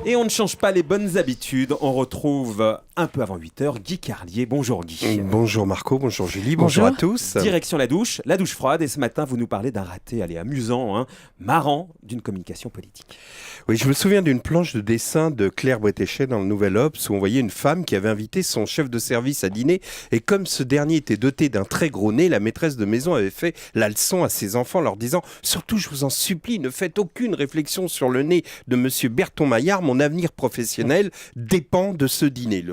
Et on ne change pas les bonnes habitudes. On retrouve un peu avant 8h Guy Carlier. Bonjour Guy. Bonjour Marco, bonjour Julie, bonjour à tous. Direction la douche froide. Et ce matin, vous nous parlez d'un raté, amusant, marrant, d'une communication politique. Oui, je me souviens d'une planche de dessin de Claire Bretéchet dans le Nouvel Obs où on voyait une femme qui avait invité son chef de service à dîner. Et comme ce dernier était doté d'un très gros nez, la maîtresse de maison avait fait la leçon à ses enfants leur disant « Surtout, je vous en supplie, ne faites aucune réflexion sur le nez de monsieur Berton Maillard. Mon avenir professionnel dépend de ce dîner. »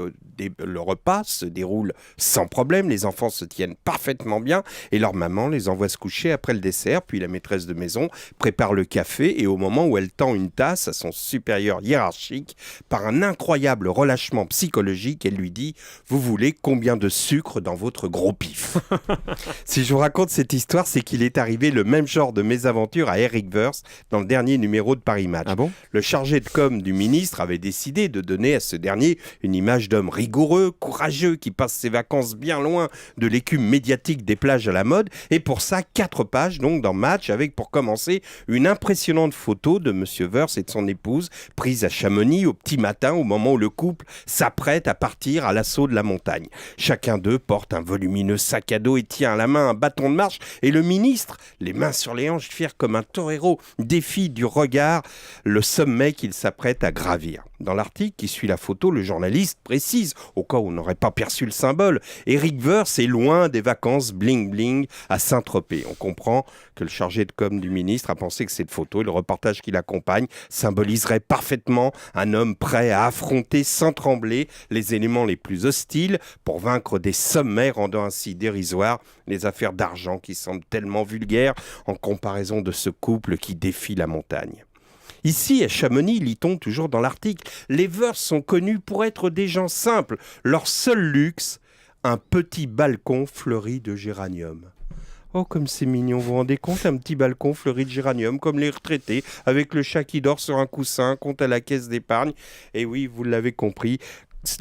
Le repas se déroule sans problème, les enfants se tiennent parfaitement bien et leur maman les envoie se coucher après le dessert, puis la maîtresse de maison prépare le café et au moment où elle tend une tasse à son supérieur hiérarchique, par un incroyable relâchement psychologique, elle lui dit « Vous voulez combien de sucre dans votre gros pif ?» Si je vous raconte cette histoire, c'est qu'il est arrivé le même genre de mésaventure à Eric Woerth dans le dernier numéro de Paris Match. Ah bon ? Le chargé de com du ministre avait décidé de donner à ce dernier une image d'homme rigoureux, courageux, qui passe ses vacances bien loin de l'écume médiatique des plages à la mode. Et pour ça, 4 pages donc dans Match, avec pour commencer une impressionnante photo de Monsieur Woerth et de son épouse, prise à Chamonix au petit matin, au moment où le couple s'apprête à partir à l'assaut de la montagne. Chacun d'eux porte un volumineux sac à dos et tient à la main un bâton de marche. Et le ministre, les mains sur les hanches, fier comme un torero, défie du regard le sommet qu'il s'apprête à gravir. Dans l'article qui suit la photo, le journaliste précise, au cas où on n'aurait pas perçu le symbole, Eric Woerth est loin des vacances bling-bling à Saint-Tropez. On comprend que le chargé de com du ministre a pensé que cette photo et le reportage qui l'accompagne symboliseraient parfaitement un homme prêt à affronter sans trembler les éléments les plus hostiles pour vaincre des sommets, rendant ainsi dérisoires les affaires d'argent qui semblent tellement vulgaires en comparaison de ce couple qui défie la montagne. Ici, à Chamonix, lit-on toujours dans l'article, les Woerth sont connus pour être des gens simples. Leur seul luxe, un petit balcon fleuri de géranium. Oh, comme c'est mignon, vous vous rendez compte, un petit balcon fleuri de géranium, comme les retraités, avec le chat qui dort sur un coussin, compte à la caisse d'épargne. Et oui, vous l'avez compris,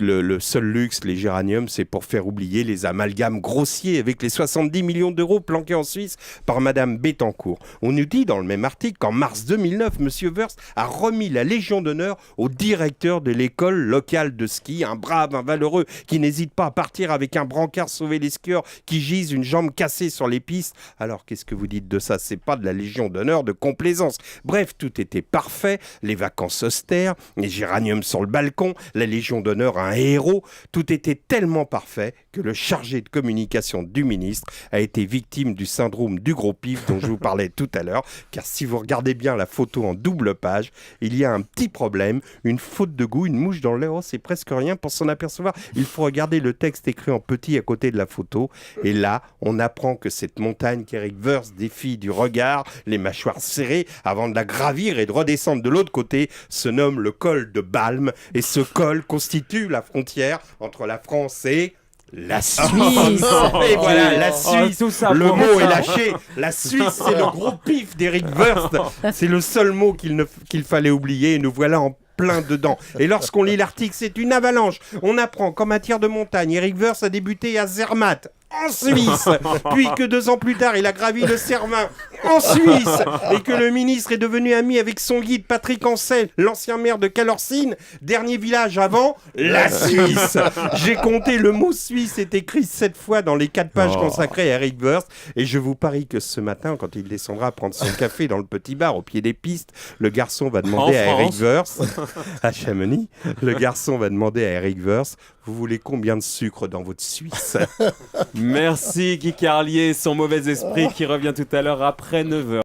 le seul luxe, les géraniums, c'est pour faire oublier les amalgames grossiers avec les 70 millions d'euros planqués en Suisse par Madame Bettencourt. On nous dit dans le même article qu'en mars 2009, M. Woerth a remis la Légion d'honneur au directeur de l'école locale de ski, un brave, un valeureux, qui n'hésite pas à partir avec un brancard sauver les skieurs qui gisent une jambe cassée sur les pistes. Alors, qu'est-ce que vous dites de ça ? C'est pas de la Légion d'honneur de complaisance. Bref, tout était parfait, les vacances austères, les géraniums sur le balcon, la Légion d'honneur un héros, tout était tellement parfait que le chargé de communication du ministre a été victime du syndrome du gros pif dont je vous parlais tout à l'heure, car si vous regardez bien la photo en double page, il y a un petit problème, une faute de goût, une mouche dans le lait, c'est presque rien pour s'en apercevoir. Il faut regarder le texte écrit en petit à côté de la photo, et là, on apprend que cette montagne qu'Eric Woerth défie du regard, les mâchoires serrées, avant de la gravir et de redescendre de l'autre côté, se nomme le col de Balme, et ce col constitue la frontière entre la France et la Suisse. Et voilà, la Suisse. Le mot est lâché. La Suisse, c'est le gros pif d'Eric Woerth. C'est le seul mot qu'il fallait oublier. Et nous voilà en plein dedans. Et lorsqu'on lit l'article, c'est une avalanche. On apprend qu'en matière de montagne, Eric Woerth a débuté à Zermatt, en Suisse, puis que 2 ans plus tard, il a gravi le Cervin en Suisse, et que le ministre est devenu ami avec son guide Patrick Ancel, l'ancien maire de Calorcine, dernier village avant la Suisse. J'ai compté, le mot Suisse est écrit 7 fois dans les 4 pages consacrées à Eric Woerth, et je vous parie que ce matin, quand il descendra prendre son café dans le petit bar au pied des pistes, le garçon va demander à Eric Woerth, à Chamonix, le garçon va demander à Eric Woerth, vous voulez combien de sucre dans votre Suisse ? Merci Guy Carlier, son mauvais esprit qui revient tout à l'heure après 9h.